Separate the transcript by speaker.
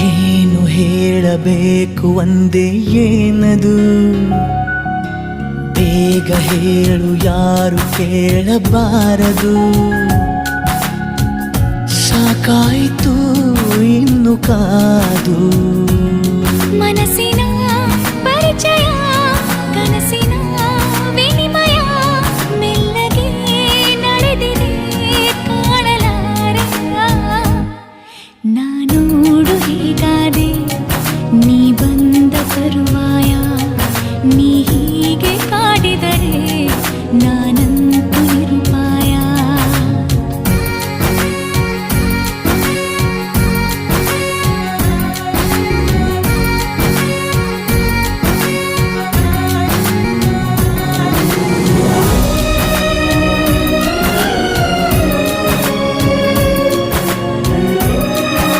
Speaker 1: ಏನು ಹೇಳಬೇಕು ಒಂದೇ ಏನದು, ಬೇಗ ಹೇಳು ಯಾರು ಕೇಳಬಾರದು. ಸಾಕಾಯಿತು ಇನ್ನು ಕಾದು,
Speaker 2: ಮನಸ್ಸಿನ ಪರಿಚಯ ಕನಸಿನ ವಿನಿಮಯ ಮೆಲ್ಲಗೆ ನಡೆದಿದೆ ಕಾಣಲಾರೆ. ನಾನೋಡು ಹೀಗ